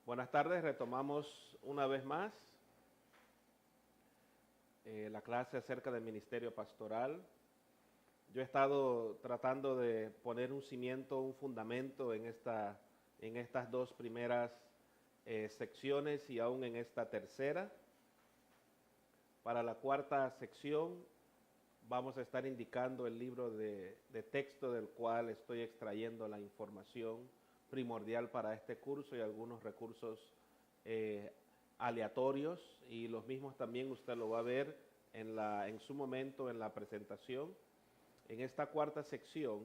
Buenas tardes, retomamos una vez más la clase acerca del ministerio pastoral. Yo he estado tratando de poner un cimiento, un fundamento en estas dos primeras secciones y aún en esta tercera. Para la cuarta sección vamos a estar indicando el libro de texto del cual estoy extrayendo la información primordial para este curso y algunos recursos aleatorios, y los mismos también usted lo va a ver en su momento en la presentación. En esta cuarta sección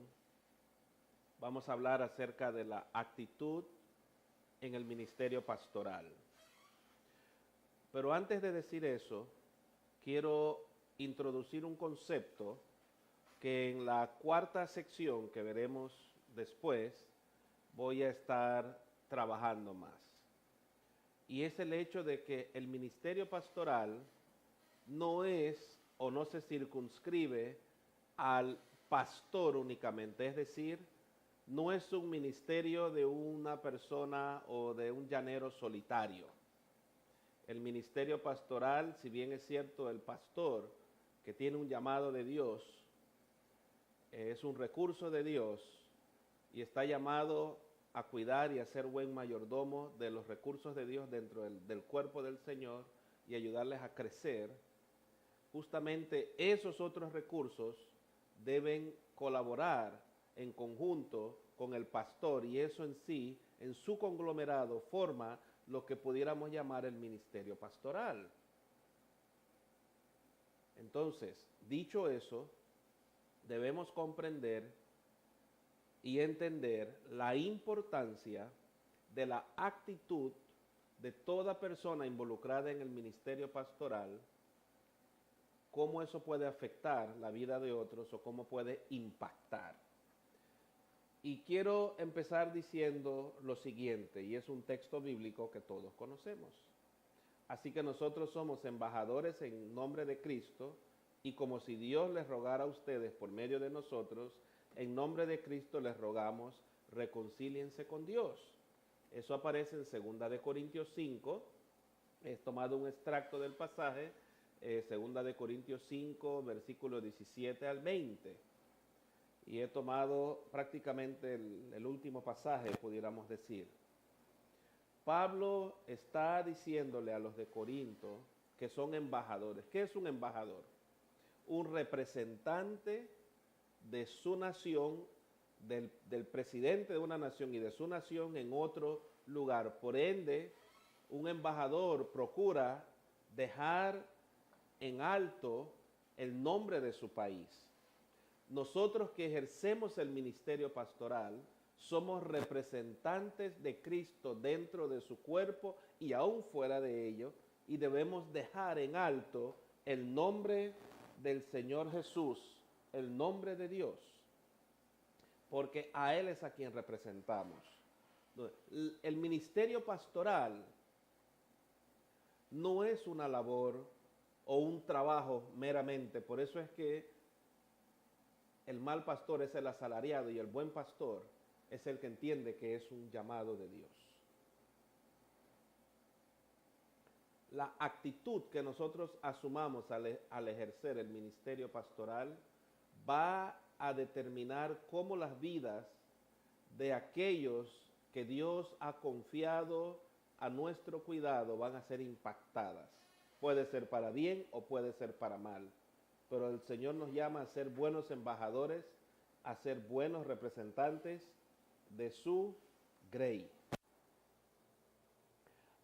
vamos a hablar acerca de la actitud en el ministerio pastoral. Pero antes de decir eso, quiero introducir un concepto que en la cuarta sección que veremos después voy a estar trabajando más. Y es el hecho de que el ministerio pastoral no es o no se circunscribe al pastor únicamente, es decir, no es un ministerio de una persona o de un llanero solitario. El ministerio pastoral, si bien es cierto, el pastor que tiene un llamado de Dios, es un recurso de Dios y está llamado a cuidar y a ser buen mayordomo de los recursos de Dios dentro del cuerpo del Señor y ayudarles a crecer. Justamente esos otros recursos deben colaborar en conjunto con el pastor, y eso en sí, en su conglomerado, forma lo que pudiéramos llamar el ministerio pastoral. Entonces, dicho eso, debemos comprender y entender la importancia de la actitud de toda persona involucrada en el ministerio pastoral, cómo eso puede afectar la vida de otros o cómo puede impactar. Y quiero empezar diciendo lo siguiente, y es un texto bíblico que todos conocemos. Así que nosotros somos embajadores en nombre de Cristo, y como si Dios les rogara a ustedes por medio de nosotros, en nombre de Cristo les rogamos, reconcíliense con Dios. Eso aparece en 2 de Corintios 5, he tomado un extracto del pasaje, 2 de Corintios 5, versículos 17 al 20. Y he tomado prácticamente el último pasaje, pudiéramos decir. Pablo está diciéndole a los de Corinto que son embajadores. ¿Qué es un embajador? Un representante de su nación, del presidente de una nación y de su nación en otro lugar. Por ende, un embajador procura dejar en alto el nombre de su país. Nosotros que ejercemos el ministerio pastoral somos representantes de Cristo dentro de su cuerpo y aún fuera de ello, y debemos dejar en alto el nombre del Señor Jesús, el nombre de Dios, porque a Él es a quien representamos. El ministerio pastoral no es una labor o un trabajo meramente, por eso es que el mal pastor es el asalariado y el buen pastor es el que entiende que es un llamado de Dios. La actitud que nosotros asumamos al ejercer el ministerio pastoral va a determinar cómo las vidas de aquellos que Dios ha confiado a nuestro cuidado van a ser impactadas. Puede ser para bien o puede ser para mal, pero el Señor nos llama a ser buenos embajadores, a ser buenos representantes de su grey.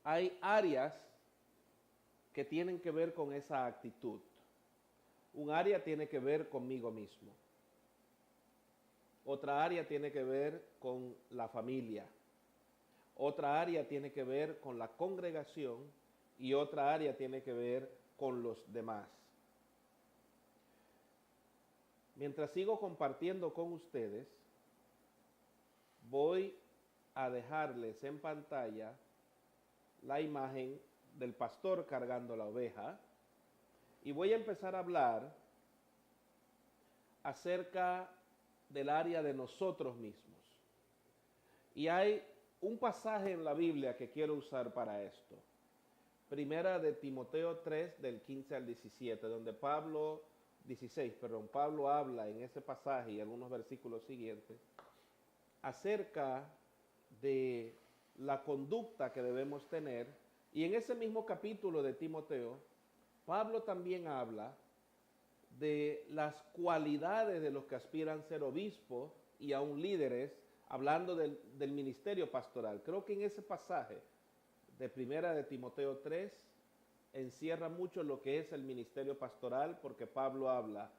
Hay áreas que tienen que ver con esa actitud. Un área tiene que ver conmigo mismo. Otra área tiene que ver con la familia. Otra área tiene que ver con la congregación y otra área tiene que ver con los demás. Mientras sigo compartiendo con ustedes, voy a dejarles en pantalla la imagen del pastor cargando la oveja y voy a empezar a hablar acerca del área de nosotros mismos. Y hay un pasaje en la Biblia que quiero usar para esto. Primera de Timoteo 3, del 15 al 17, donde Pablo habla en ese pasaje y algunos versículos siguientes acerca de la conducta que debemos tener. Y en ese mismo capítulo de Timoteo, Pablo también habla de las cualidades de los que aspiran a ser obispos y aún líderes, hablando del ministerio pastoral. Creo que en ese pasaje de Primera de Timoteo 3 encierra mucho lo que es el ministerio pastoral, porque Pablo habla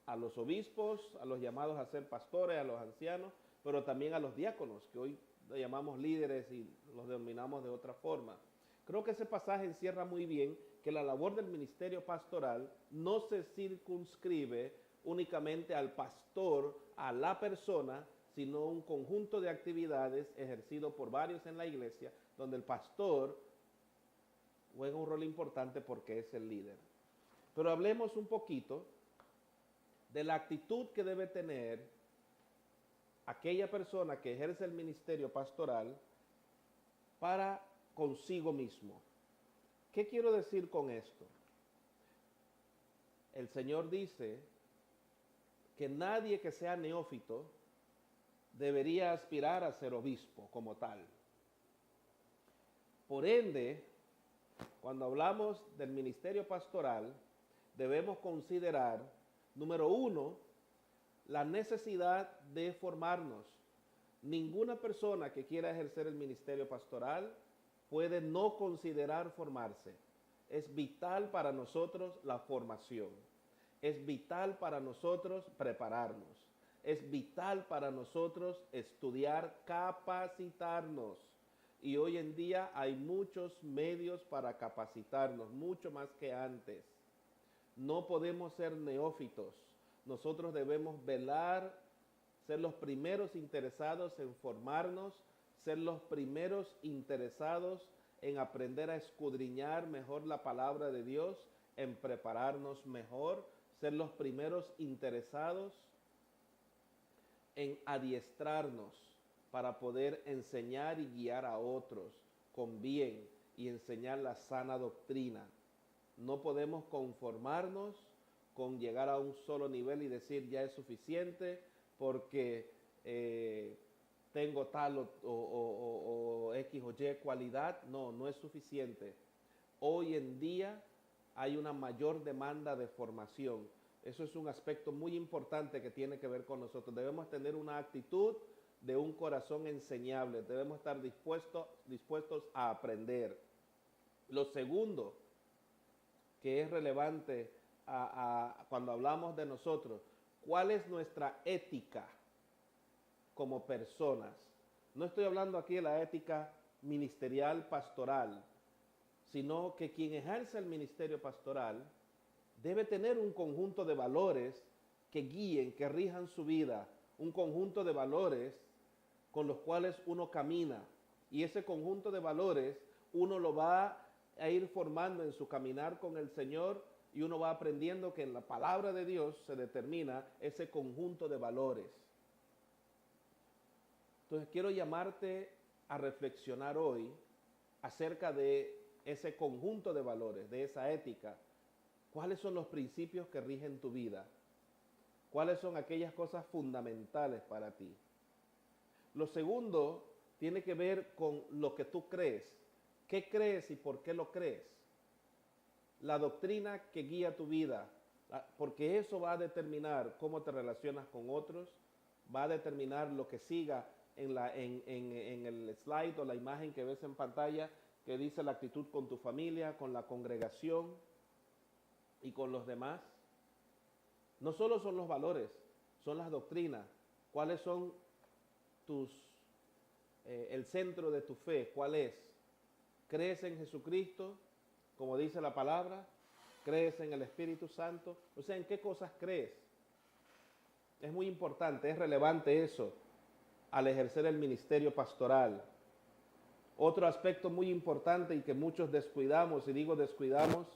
a los obispos, a los llamados a ser pastores, a los ancianos, pero también a los diáconos, que hoy le llamamos líderes y los denominamos de otra forma. Creo que ese pasaje encierra muy bien que la labor del ministerio pastoral no se circunscribe únicamente al pastor, a la persona, sino un conjunto de actividades ejercido por varios en la iglesia, donde el pastor juega un rol importante porque es el líder. Pero hablemos un poquito de la actitud que debe tener aquella persona que ejerce el ministerio pastoral para consigo mismo. ¿Qué quiero decir con esto? El Señor dice que nadie que sea neófito debería aspirar a ser obispo como tal. Por ende, cuando hablamos del ministerio pastoral, debemos considerar, número uno, la necesidad de formarnos. Ninguna persona que quiera ejercer el ministerio pastoral puede no considerar formarse. Es vital para nosotros la formación. Es vital para nosotros prepararnos. Es vital para nosotros estudiar, capacitarnos. Y hoy en día hay muchos medios para capacitarnos, mucho más que antes. No podemos ser neófitos. Nosotros debemos velar, ser los primeros interesados en formarnos, ser los primeros interesados en aprender a escudriñar mejor la palabra de Dios, en prepararnos mejor, ser los primeros interesados en adiestrarnos para poder enseñar y guiar a otros con bien y enseñar la sana doctrina. No podemos conformarnos con llegar a un solo nivel y decir ya es suficiente porque tengo tal o X o Y cualidad. No, no es suficiente. Hoy en día hay una mayor demanda de formación. Eso es un aspecto muy importante que tiene que ver con nosotros. Debemos tener una actitud de un corazón enseñable. Debemos estar dispuestos a aprender. Lo segundo que es relevante cuando hablamos de nosotros, ¿cuál es nuestra ética como personas? No estoy hablando aquí de la ética ministerial pastoral, sino que quien ejerce el ministerio pastoral debe tener un conjunto de valores que guíen, que rijan su vida, un conjunto de valores con los cuales uno camina. Y ese conjunto de valores uno lo va a ir formando en su caminar con el Señor, y uno va aprendiendo que en la palabra de Dios se determina ese conjunto de valores. Entonces quiero llamarte a reflexionar hoy acerca de ese conjunto de valores, de esa ética. ¿Cuáles son los principios que rigen tu vida? ¿Cuáles son aquellas cosas fundamentales para ti? Lo segundo tiene que ver con lo que tú crees. ¿Qué crees y por qué lo crees? La doctrina que guía tu vida, porque eso va a determinar cómo te relacionas con otros, va a determinar lo que siga en el slide o la imagen que ves en pantalla, que dice la actitud con tu familia, con la congregación y con los demás. No solo son los valores, son las doctrinas. ¿Cuáles son el centro de tu fe? ¿Cuál es? ¿Crees en Jesucristo, como dice la palabra? ¿Crees en el Espíritu Santo? O sea, ¿en qué cosas crees? Es muy importante, es relevante eso al ejercer el ministerio pastoral. Otro aspecto muy importante y que muchos descuidamos, y digo descuidamos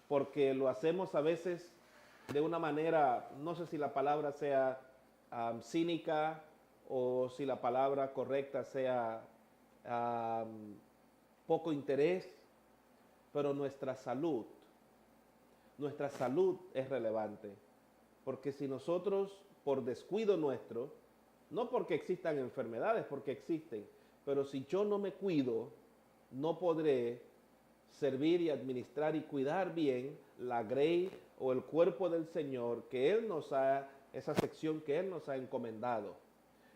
porque lo hacemos a veces de una manera, no sé si la palabra sea cínica o si la palabra correcta sea poco interés, pero nuestra salud es relevante. Porque si nosotros, por descuido nuestro, no porque existan enfermedades, porque existen, pero si yo no me cuido, no podré servir y administrar y cuidar bien la grey o el cuerpo del Señor que Él nos ha, esa sección que Él nos ha encomendado.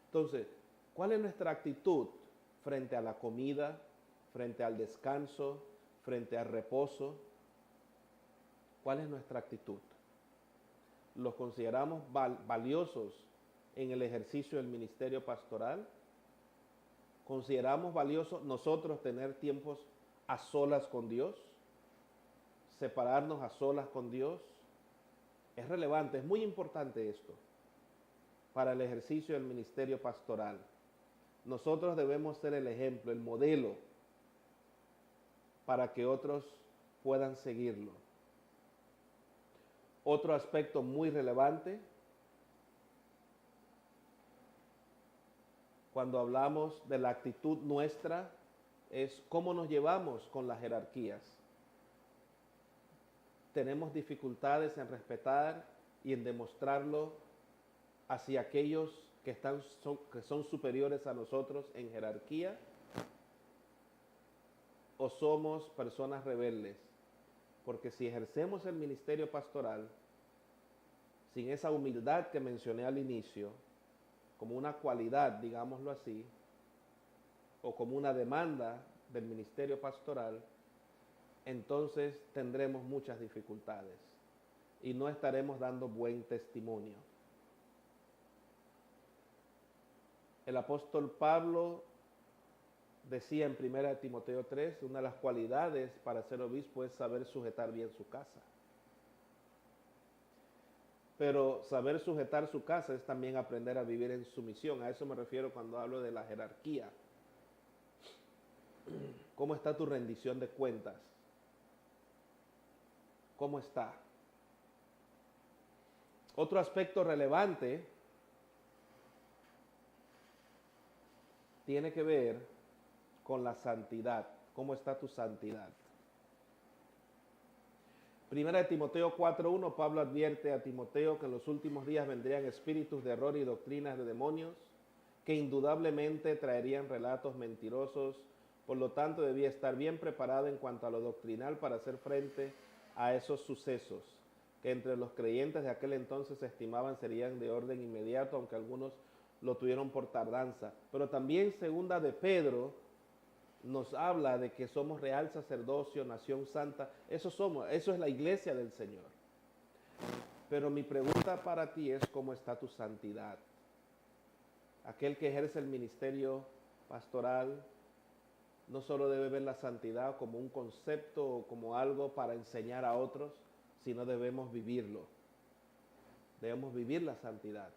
Entonces, ¿cuál es nuestra actitud frente a la comida, frente al descanso, frente al reposo? ¿Cuál es nuestra actitud? ¿Los consideramos valiosos en el ejercicio del ministerio pastoral? ¿Consideramos valioso nosotros tener tiempos a solas con Dios? ¿Separarnos a solas con Dios? Es relevante, es muy importante esto para el ejercicio del ministerio pastoral. Nosotros debemos ser el ejemplo, el modelo, para que otros puedan seguirlo. Otro aspecto muy relevante, cuando hablamos de la actitud nuestra, es cómo nos llevamos con las jerarquías. Tenemos dificultades en respetar y en demostrarlo hacia aquellos que son superiores a nosotros en jerarquía, o somos personas rebeldes. Porque si ejercemos el ministerio pastoral sin esa humildad que mencioné al inicio, como una cualidad, digámoslo así, o como una demanda del ministerio pastoral, entonces tendremos muchas dificultades y no estaremos dando buen testimonio. El apóstol Pablo decía en 1 Timoteo 3, una de las cualidades para ser obispo es saber sujetar bien su casa. Pero saber sujetar su casa es también aprender a vivir en sumisión. A eso me refiero cuando hablo de la jerarquía. ¿Cómo está tu rendición de cuentas? ¿Cómo está? Otro aspecto relevante tiene que ver con la santidad. ¿Cómo está tu santidad? Primera de Timoteo 4:1, Pablo advierte a Timoteo que en los últimos días vendrían espíritus de error y doctrinas de demonios que indudablemente traerían relatos mentirosos. Por lo tanto, debía estar bien preparado en cuanto a lo doctrinal para hacer frente a esos sucesos, que entre los creyentes de aquel entonces se estimaban serían de orden inmediato, aunque algunos lo tuvieron por tardanza. Pero también segunda de Pedro nos habla de que somos real sacerdocio, nación santa. Eso somos, eso es la iglesia del Señor. Pero mi pregunta para ti es: ¿cómo está tu santidad? Aquel que ejerce el ministerio pastoral no solo debe ver la santidad como un concepto o como algo para enseñar a otros, sino debemos vivirlo. Debemos vivir la santidad.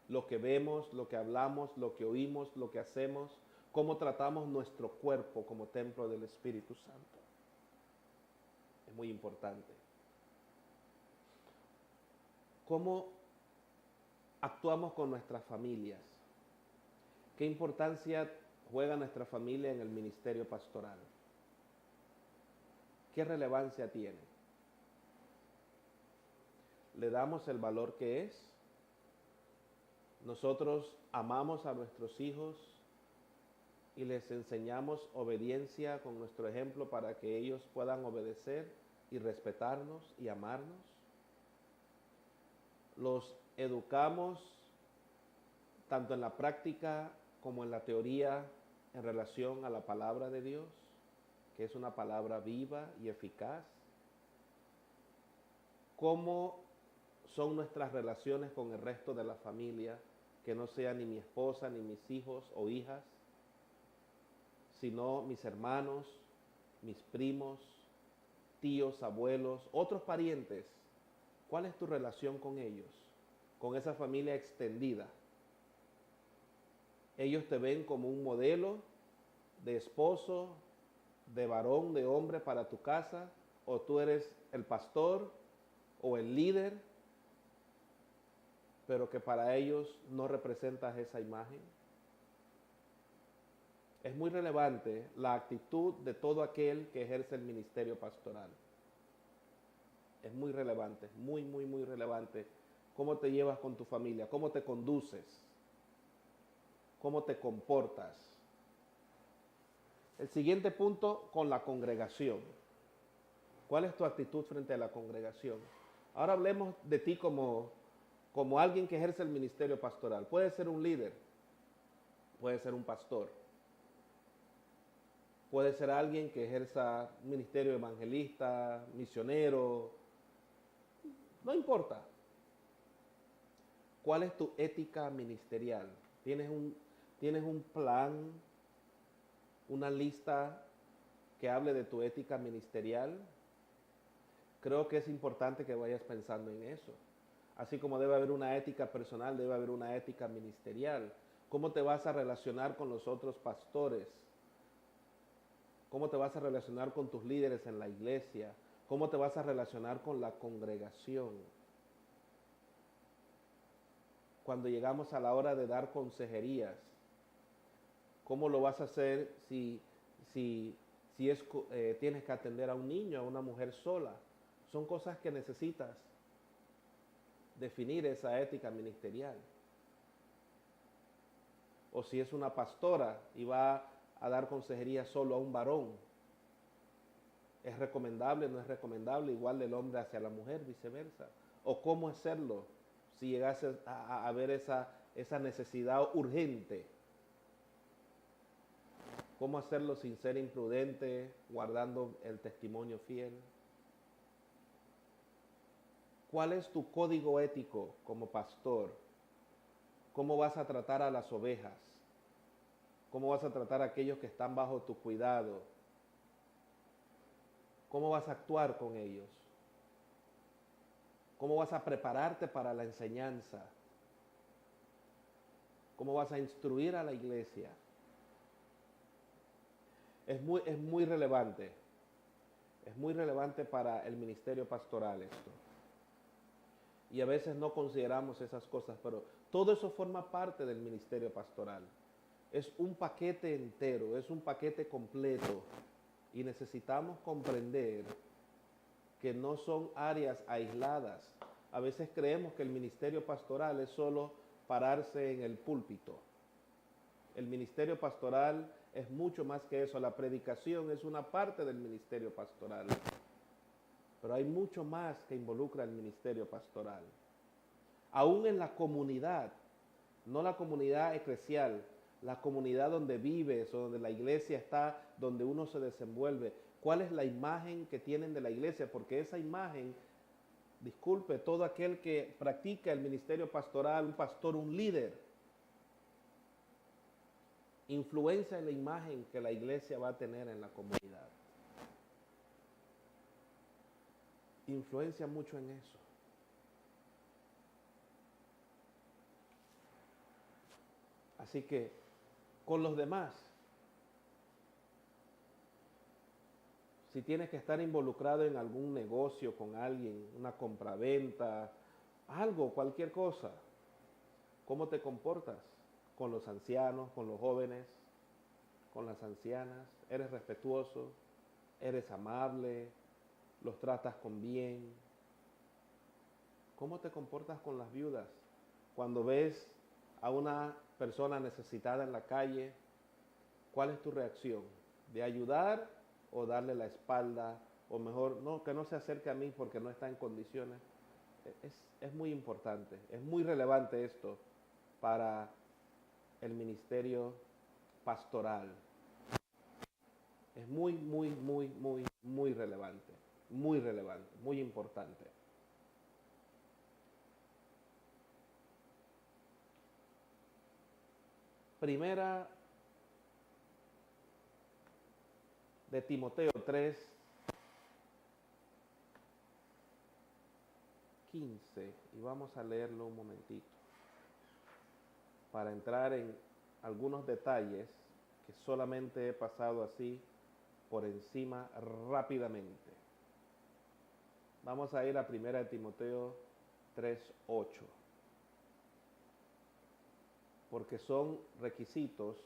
Lo que vemos, lo que hablamos, lo que oímos, lo que hacemos, cómo tratamos nuestro cuerpo como templo del Espíritu Santo. Es muy importante. ¿Cómo actuamos con nuestras familias? ¿Qué importancia juega nuestra familia en el ministerio pastoral? ¿Qué relevancia tiene? ¿Le damos el valor que es? Nosotros amamos a nuestros hijos y les enseñamos obediencia con nuestro ejemplo para que ellos puedan obedecer y respetarnos y amarnos. Los educamos tanto en la práctica como en la teoría en relación a la palabra de Dios, que es una palabra viva y eficaz. ¿Cómo son nuestras relaciones con el resto de la familia, que no sea ni mi esposa, ni mis hijos o hijas, sino mis hermanos, mis primos, tíos, abuelos, otros parientes? ¿Cuál es tu relación con ellos, con esa familia extendida? Ellos te ven como un modelo de esposo, de varón, de hombre para tu casa, o tú eres el pastor o el líder, pero que para ellos no representas esa imagen. es muy relevante la actitud de todo aquel que ejerce el ministerio pastoral. Es muy relevante, muy, muy, muy relevante. Cómo te llevas con tu familia, cómo te conduces, cómo te comportas. El siguiente punto, con la congregación. ¿Cuál es tu actitud frente a la congregación? Ahora hablemos de ti como alguien que ejerce el ministerio pastoral. Puede ser un líder, puede ser un pastor, puede ser alguien que ejerza un ministerio evangelista, misionero, no importa. ¿Cuál es tu ética ministerial? ¿Tienes un plan, una lista que hable de tu ética ministerial? Creo que es importante que vayas pensando en eso. Así como debe haber una ética personal, debe haber una ética ministerial. ¿Cómo te vas a relacionar con los otros pastores? ¿Cómo te vas a relacionar con tus líderes en la iglesia? ¿Cómo te vas a relacionar con la congregación? Cuando llegamos a la hora de dar consejerías, ¿cómo lo vas a hacer si tienes que atender a un niño, a una mujer sola? Son cosas que necesitas definir esa ética ministerial. O si es una pastora y va a dar consejería solo a un varón, ¿es recomendable, no es recomendable? Igual del hombre hacia la mujer, viceversa. O cómo hacerlo si llegase a haber esa necesidad urgente. ¿Cómo hacerlo sin ser imprudente, guardando el testimonio fiel? ¿Cuál es tu código ético como pastor? ¿Cómo vas a tratar a las ovejas? ¿Cómo vas a tratar a aquellos que están bajo tu cuidado? ¿Cómo vas a actuar con ellos? ¿Cómo vas a prepararte para la enseñanza? ¿Cómo vas a instruir a la iglesia? Es muy relevante. Es muy relevante para el ministerio pastoral esto. Y a veces no consideramos esas cosas, pero todo eso forma parte del ministerio pastoral. Es un paquete entero, es un paquete completo. Y necesitamos comprender que no son áreas aisladas. A veces creemos que el ministerio pastoral es solo pararse en el púlpito. El ministerio pastoral es mucho más que eso. La predicación es una parte del ministerio pastoral. Pero hay mucho más que involucra el ministerio pastoral. Aún en la comunidad, no la comunidad eclesial, la comunidad donde vives o donde la iglesia está, donde uno se desenvuelve. ¿Cuál es la imagen que tienen de la iglesia? Porque esa imagen, disculpe, todo aquel que practica el ministerio pastoral, un pastor, un líder, influencia en la imagen que la iglesia va a tener en la comunidad. Influencia mucho en eso. Así que, con los demás, si tienes que estar involucrado en algún negocio con alguien, una compraventa, algo, cualquier cosa, ¿cómo te comportas con los ancianos, con los jóvenes, con las ancianas? ¿Eres respetuoso? ¿Eres amable? ¿Los tratas con bien? ¿Cómo te comportas con las viudas? Cuando ves a una persona necesitada en la calle, ¿cuál es tu reacción? ¿De ayudar o darle la espalda? O mejor, no, que no se acerque a mí porque no está en condiciones. Es muy importante, es muy relevante esto para el ministerio pastoral. Es muy, muy, muy, muy, muy relevante, muy importante. Primera de Timoteo 3, 15, y vamos a leerlo un momentito para entrar en algunos detalles que solamente he pasado así por encima rápidamente. Vamos a ir a primera de Timoteo 3:8, porque son requisitos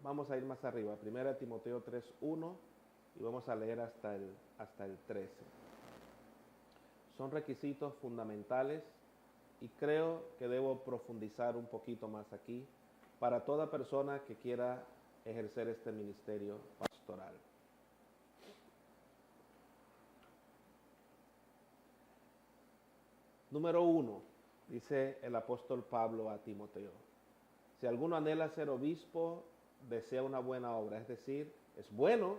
Vamos a ir más arriba. 1 Timoteo 3:1 y vamos a leer hasta el 13. Son requisitos fundamentales y creo que debo profundizar un poquito más aquí para toda persona que quiera ejercer este ministerio pastoral. Número 1, dice el apóstol Pablo a Timoteo: si alguno anhela ser obispo, desea una buena obra. Es decir, es bueno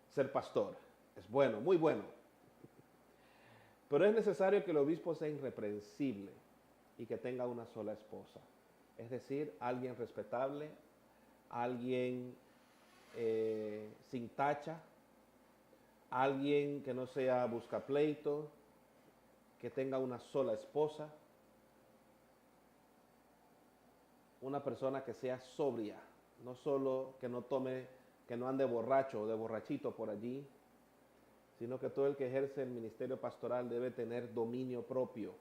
ser pastor, es bueno, muy bueno. Pero es necesario que el obispo sea irreprensible y que tenga una sola esposa. Es decir, alguien respetable, alguien sin tacha, alguien que no sea buscapleito, que tenga una sola esposa, una persona que sea sobria, no solo que no tome, que no ande borracho o de borrachito por allí, sino que todo el que ejerce el ministerio pastoral debe tener dominio propio.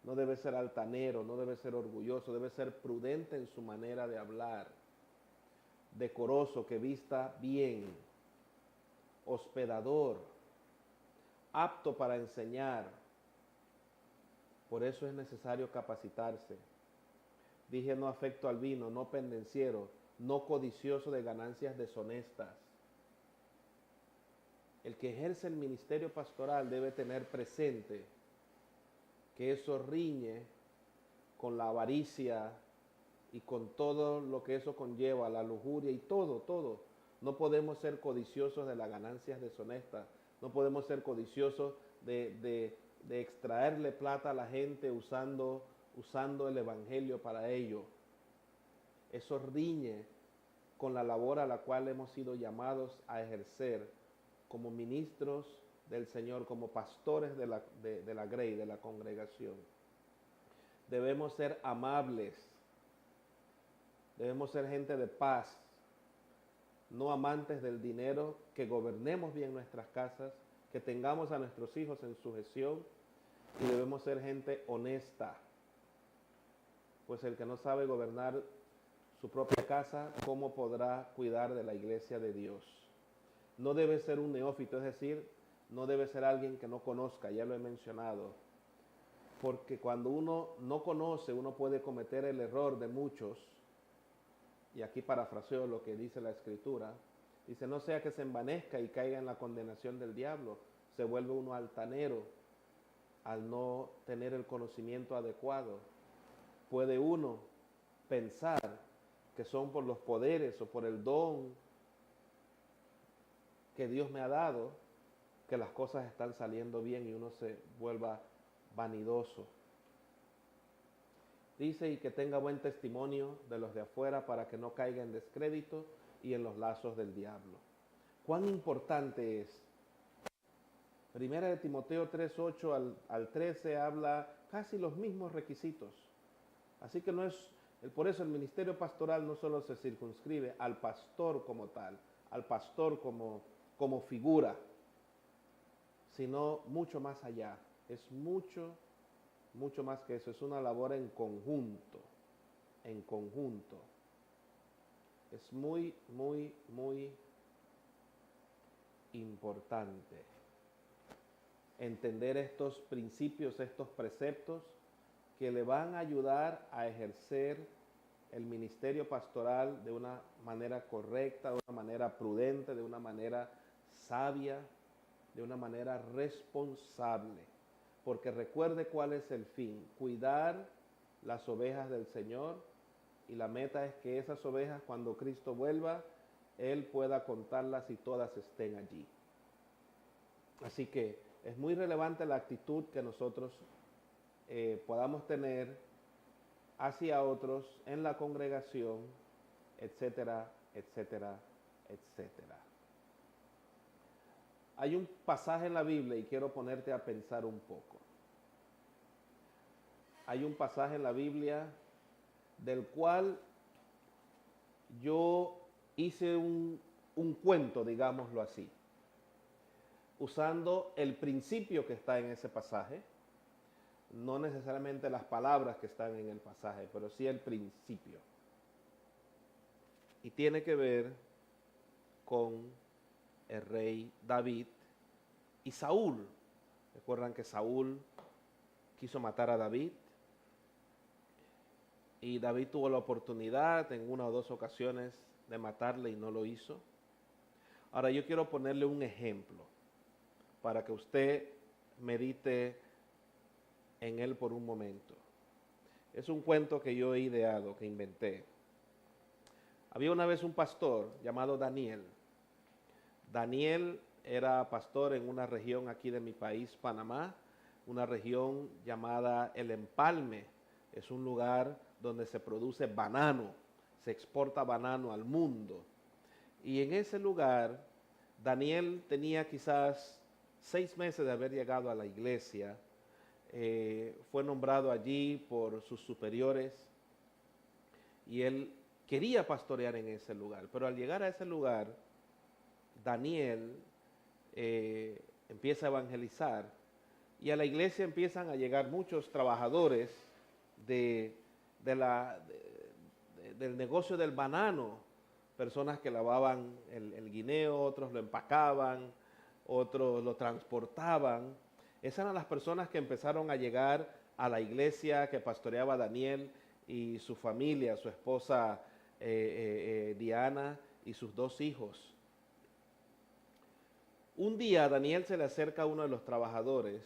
No debe ser altanero, no debe ser orgulloso, debe ser prudente en su manera de hablar, decoroso, que vista bien, hospedador, apto para enseñar. Por eso es necesario capacitarse. Dije: no afecto al vino, no pendenciero, no codicioso de ganancias deshonestas. El que ejerce el ministerio pastoral debe tener presente que eso riñe con la avaricia y con todo lo que eso conlleva, la lujuria y todo. No podemos ser codiciosos de las ganancias deshonestas, no podemos ser codiciosos de extraerle plata a la gente usando el evangelio para ello. Eso riñe con la labor a la cual hemos sido llamados a ejercer como ministros del Señor, como pastores de la grey, de la congregación. Debemos ser amables, debemos ser gente de paz, no amantes del dinero, que gobernemos bien nuestras casas, que tengamos a nuestros hijos en sujeción, y debemos ser gente honesta, pues el que no sabe gobernar su propia casa, ¿cómo podrá cuidar de la iglesia de Dios? No debe ser un neófito, es decir, no debe ser alguien que no conozca, ya lo he mencionado, porque cuando uno no conoce, uno puede cometer el error de muchos, y aquí parafraseo lo que dice la Escritura, dice: no sea que se envanezca y caiga en la condenación del diablo, se vuelve uno altanero al no tener el conocimiento adecuado. Puede uno pensar que son por los poderes o por el don que Dios me ha dado, que las cosas están saliendo bien, y uno se vuelva vanidoso. Dice: y que tenga buen testimonio de los de afuera, para que no caiga en descrédito y en los lazos del diablo. ¿Cuán importante es? Primera de Timoteo 3:8 al 13 habla casi los mismos requisitos. Así que por eso el ministerio pastoral no solo se circunscribe al pastor como tal, al pastor como figura, sino mucho más allá. Es mucho más que eso. Es una labor en conjunto. Es muy importante entender estos principios, estos preceptos que le van a ayudar a ejercer el ministerio pastoral de una manera correcta, de una manera prudente, de una manera sabia, de una manera responsable. Porque recuerde cuál es el fin: cuidar las ovejas del Señor, y la meta es que esas ovejas, cuando Cristo vuelva, Él pueda contarlas y todas estén allí. Así que es muy relevante la actitud que nosotros podamos tener hacia otros en la congregación, etcétera, etcétera, etcétera. Hay un pasaje en la Biblia, y quiero ponerte a pensar un poco. Hay un pasaje en la Biblia del cual yo hice un cuento, digámoslo así, usando el principio que está en ese pasaje, no necesariamente las palabras que están en el pasaje, pero sí el principio. y tiene que ver con el rey David y Saúl. Recuerdan que Saúl quiso matar a David y David tuvo la oportunidad en una o dos ocasiones de matarle y no lo hizo. Ahora yo quiero ponerle un ejemplo para que usted medite en él por un momento. Es un cuento que yo he ideado, que inventé. Había una vez un pastor llamado Daniel. Daniel era pastor en una región aquí de mi país, Panamá, una región llamada El Empalme. Es un lugar donde se produce banano, se exporta banano al mundo. Y en ese lugar, Daniel tenía quizás 6 meses de haber llegado a la iglesia. Fue nombrado allí por sus superiores y él quería pastorear en ese lugar. Pero al llegar a ese lugar, Daniel empieza a evangelizar y a la iglesia empiezan a llegar muchos trabajadores del negocio del banano, personas que lavaban el guineo, otros lo empacaban, otros lo transportaban. Esas eran las personas que empezaron a llegar a la iglesia que pastoreaba Daniel y su familia, su esposa Diana y sus 2 hijos. Un día Daniel se le acerca a uno de los trabajadores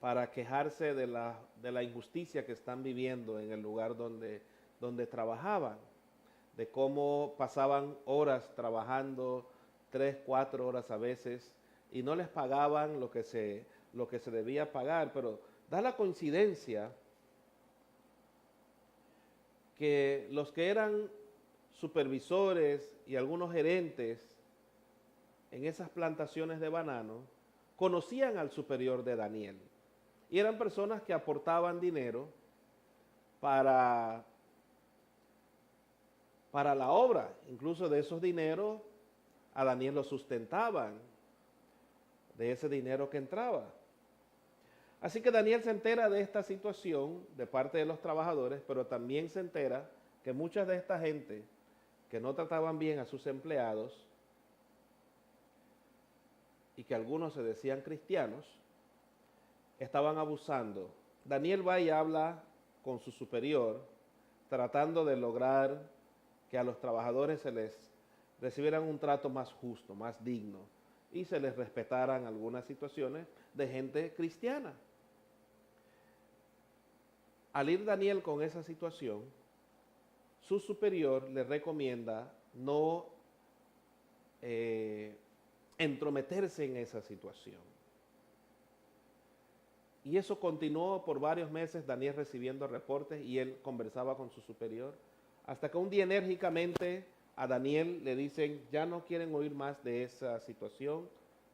para quejarse de la injusticia que están viviendo en el lugar donde trabajaban, de cómo pasaban horas trabajando, 3, 4 horas a veces, y no les pagaban lo que se debía pagar. Pero da la coincidencia que los que eran supervisores y algunos gerentes en esas plantaciones de banano conocían al superior de Daniel y eran personas que aportaban dinero para la obra. Incluso de esos dineros a Daniel lo sustentaban, de ese dinero que entraba. Así que Daniel se entera de esta situación de parte de los trabajadores, pero también se entera que muchas de esta gente que no trataban bien a sus empleados y que algunos se decían cristianos, estaban abusando. Daniel va y habla con su superior, tratando de lograr que a los trabajadores se les recibieran un trato más justo, más digno, y se les respetaran algunas situaciones de gente cristiana. Al ir Daniel con esa situación, su superior le recomienda no entrometerse en esa situación. Y eso continuó por varios meses, Daniel recibiendo reportes y él conversaba con su superior, hasta que un día enérgicamente a Daniel le dicen, ya no quieren oír más de esa situación,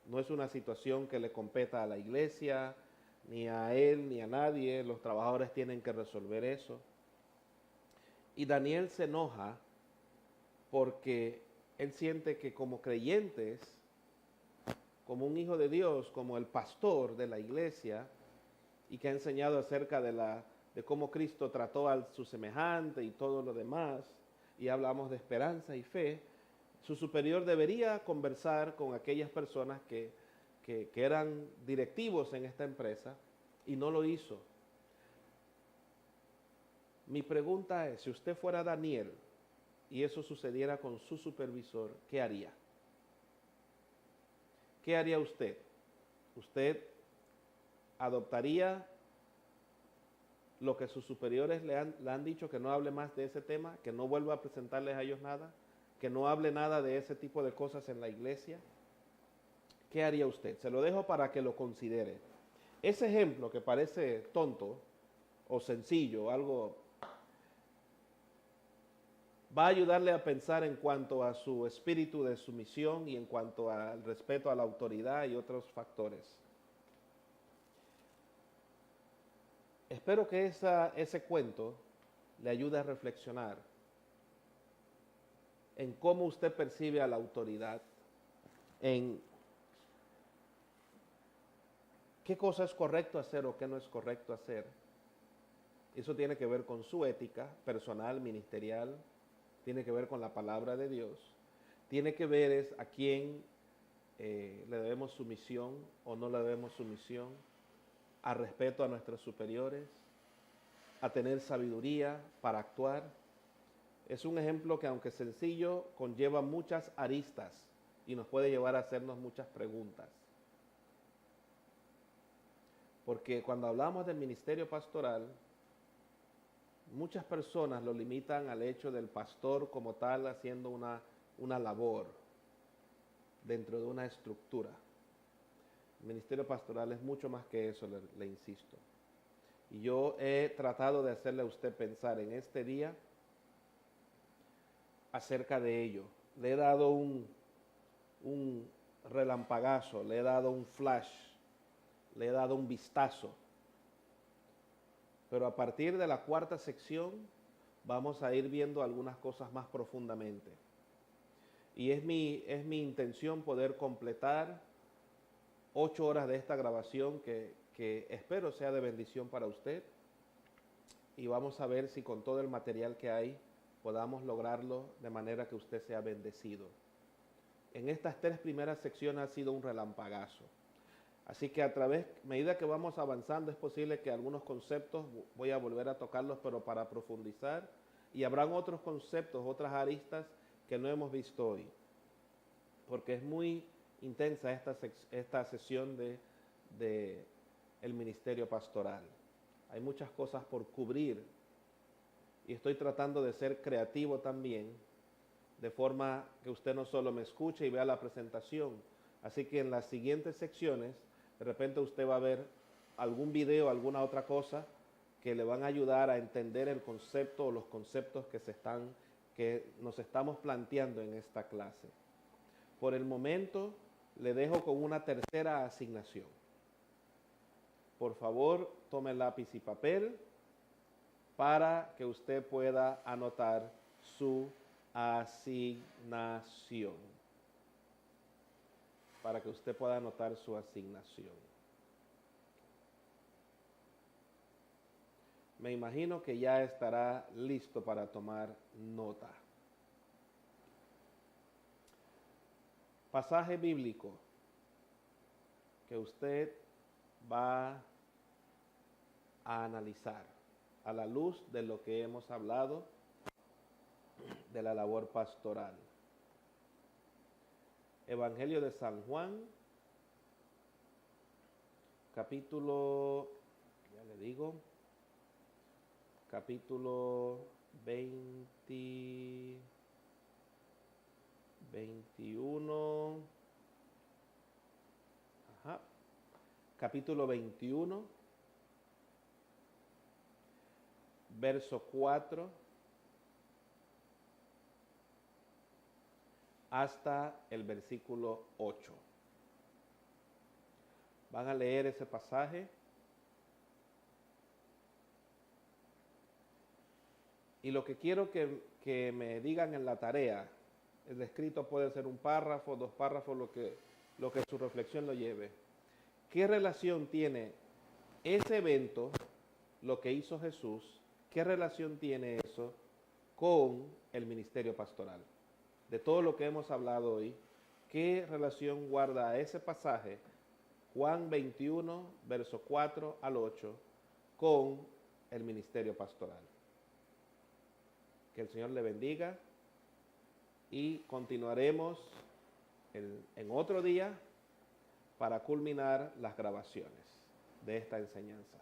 no es una situación que le competa a la iglesia, ni a él, ni a nadie, los trabajadores tienen que resolver eso. Y Daniel se enoja porque él siente que como creyentes, como un hijo de Dios, como el pastor de la iglesia, y que ha enseñado acerca de cómo Cristo trató a su semejante y todo lo demás, y hablamos de esperanza y fe, su superior debería conversar con aquellas personas que eran directivos en esta empresa, y no lo hizo. Mi pregunta es, si usted fuera Daniel y eso sucediera con su supervisor, ¿qué haría? ¿Qué haría usted? ¿Usted adoptaría lo que sus superiores le han dicho, que no hable más de ese tema, que no vuelva a presentarles a ellos nada, que no hable nada de ese tipo de cosas en la iglesia? ¿Qué haría usted? Se lo dejo para que lo considere. Ese ejemplo que parece tonto o sencillo, algo, va a ayudarle a pensar en cuanto a su espíritu de sumisión y en cuanto al respeto a la autoridad y otros factores. Espero que ese cuento le ayude a reflexionar en cómo usted percibe a la autoridad, en qué cosa es correcto hacer o qué no es correcto hacer. Eso tiene que ver con su ética personal, ministerial, tiene que ver con la palabra de Dios, tiene que ver es a quién le debemos sumisión o no le debemos sumisión, a respeto a nuestros superiores, a tener sabiduría para actuar. Es un ejemplo que, aunque sencillo, conlleva muchas aristas y nos puede llevar a hacernos muchas preguntas. Porque cuando hablamos del ministerio pastoral, muchas personas lo limitan al hecho del pastor como tal haciendo una labor dentro de una estructura. El ministerio pastoral es mucho más que eso, le insisto. Y yo he tratado de hacerle a usted pensar en este día acerca de ello. Le he dado un relampagazo, le he dado un flash, le he dado un vistazo. Pero a partir de la cuarta sección vamos a ir viendo algunas cosas más profundamente. Y es mi intención poder completar 8 horas de esta grabación que espero sea de bendición para usted. Y vamos a ver si con todo el material que hay podamos lograrlo de manera que usted sea bendecido. En estas 3 primeras secciones ha sido un relampagazo. Así que a medida que vamos avanzando, es posible que algunos conceptos voy a volver a tocarlos, pero para profundizar. Y habrán otros conceptos, otras aristas que no hemos visto hoy. Porque es muy intensa esta sesión de el ministerio pastoral. Hay muchas cosas por cubrir. Y estoy tratando de ser creativo también, de forma que usted no solo me escuche y vea la presentación. Así que en las siguientes secciones, de repente usted va a ver algún video, alguna otra cosa que le van a ayudar a entender el concepto o los conceptos que nos estamos planteando en esta clase. Por el momento, le dejo con una tercera asignación. Por favor, tome lápiz y papel para que usted pueda anotar su asignación. Para que usted pueda anotar su asignación. Me imagino que ya estará listo para tomar nota. Pasaje bíblico que usted va a analizar a la luz de lo que hemos hablado de la labor pastoral. Evangelio de San Juan, capítulo 21, capítulo 21, verso 4 hasta el versículo 8. Van a leer ese pasaje y lo que quiero que me digan en la tarea, el escrito puede ser un párrafo, 2 párrafos, lo que su reflexión lo lleve. ¿Qué relación tiene ese evento, lo que hizo Jesús, qué relación tiene eso con el ministerio pastoral? De todo lo que hemos hablado hoy, ¿qué relación guarda ese pasaje, Juan 21, verso 4 al 8, con el ministerio pastoral? Que el Señor le bendiga y continuaremos en otro día para culminar las grabaciones de esta enseñanza.